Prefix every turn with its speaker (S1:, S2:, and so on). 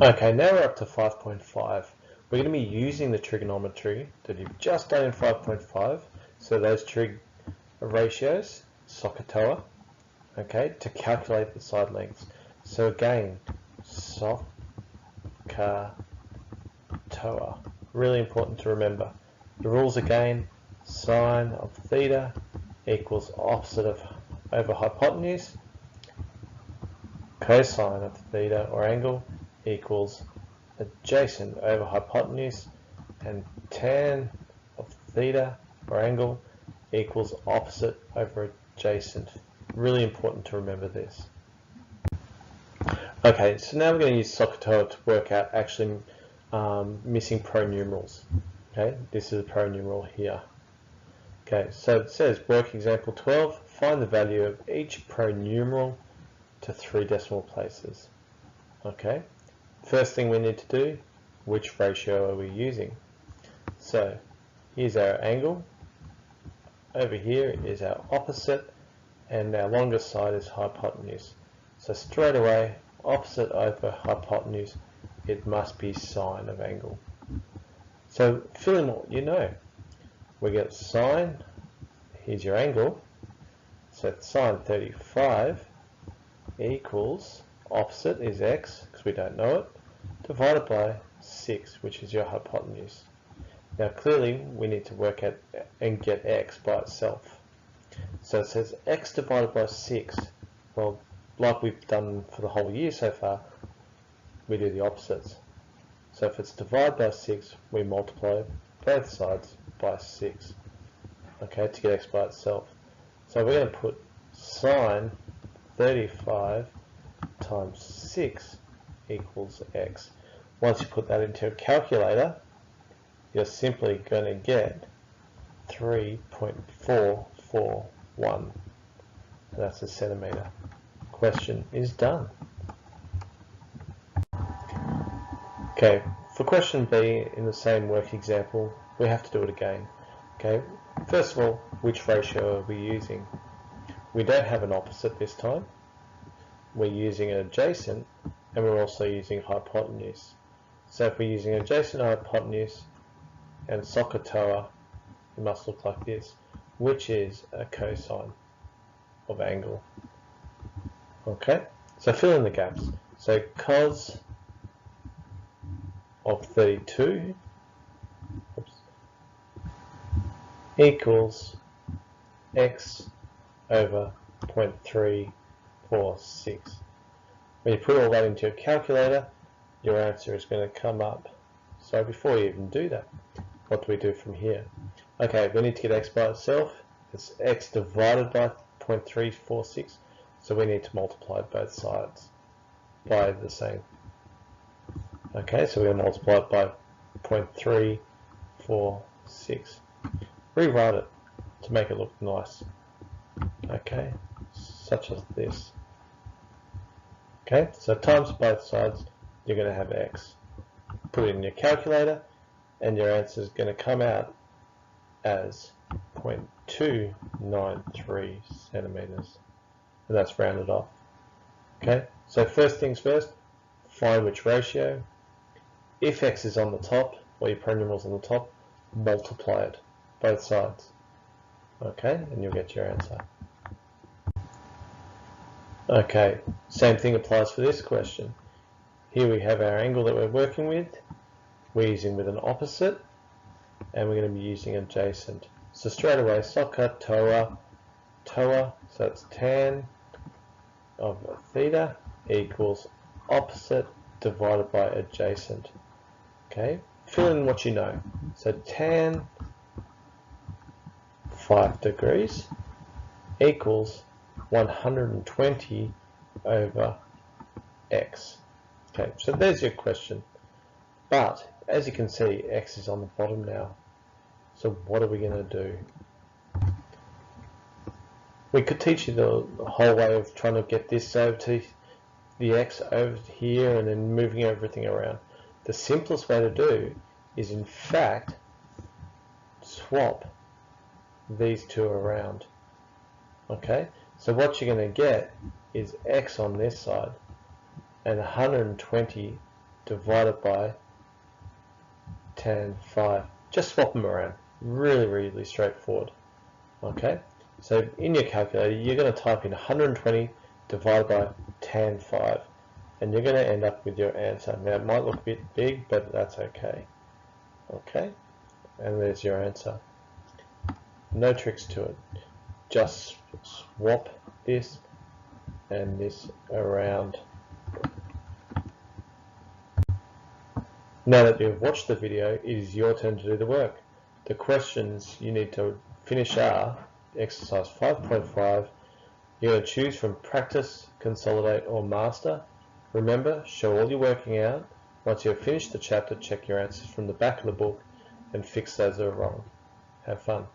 S1: Okay, now we're up to 5.5. We're going to be using the trigonometry that you've just done in 5.5. So those trig ratios, SOHCAHTOA, okay, to calculate the side lengths. So again, SOHCAHTOA, really important to remember. The rules again, sine of theta equals opposite of over hypotenuse, cosine of theta or angle equals adjacent over hypotenuse, and tan of theta or angle equals opposite over adjacent. Really important to remember this. Okay, so now we're going to use SOHCAHTOA to work out actually missing pronumerals. Okay, this is a pronumeral here. Okay, so it says work example 12, find the value of each pronumeral to 3 decimal places. Okay, first thing we need to do, which ratio are we using? So here's our angle, over here is our opposite, and our longest side is hypotenuse. So straight away, opposite over hypotenuse, it must be sine of angle. So fill in what you know. We get sine, here's your angle, so sine 35 equals, opposite is x, because we don't know it, divided by 6, which is your hypotenuse. Now clearly we need to work out and get x by itself. So it says x divided by 6. Well, like we've done for the whole year so far, we do the opposites. So if it's divided by 6, we multiply both sides by 6, okay, to get x by itself. So we're going to put sine 35 times 6 equals x. Once you put that into a calculator, you're simply going to get 3.441, and that's a centimetre. Question is done. Okay, for question B in the same work example, we have to do it again. Okay, first of all, which ratio are we using? We don't have an opposite this time. We're using an adjacent, and we're also using hypotenuse. So if we're using adjacent hypotenuse and SOHCAHTOA, it must look like this, which is a cosine of angle. Okay, so fill in the gaps. So cos of 32 equals x over 0.346. When you put all that into your calculator, your answer is going to come up. So before you even do that, what do we do from here? Okay, we need to get x by itself. It's x divided by 0.346, so we need to multiply both sides by the same. Okay, so we're going to multiply it by 0.346. Rewrite it to make it look nice. Okay, such as this. Okay, so times both sides, you're going to have x. Put it in your calculator, and your answer is going to come out as 0.293 centimeters, and that's rounded off. Okay, so first things first, find which ratio. If x is on the top, or your pronumeral's on the top, multiply it, both sides. Okay, and you'll get your answer. Okay, same thing applies for this question. Here we have our angle that we're working with. We're using with an opposite, and we're going to be using adjacent. So straight away, SOHCAHTOA, so that's tan of theta equals opposite divided by adjacent. Okay, fill in what you know. So tan 5 degrees equals 120 over x. Okay, so there's your question. But as you can see, x is on the bottom now. So what are we going to do? We could teach you the whole way of trying to get this over to the x over here and then moving everything around. The simplest way to do is in fact swap these two around. Okay, so what you're going to get is x on this side and 120 divided by tan 5. Just swap them around. Really, really straightforward. Okay, so in your calculator, you're going to type in 120 divided by tan 5, and you're going to end up with your answer. Now, it might look a bit big, but that's okay. Okay, and there's your answer. No tricks to it. Just swap this and this around. Now that you've watched the video, it is your turn to do the work. The questions you need to finish are exercise 5.5. You're going to choose from practice, consolidate, or master. Remember, show all your working out. Once you have finished the chapter, check your answers from the back of the book and fix those that are wrong. Have fun.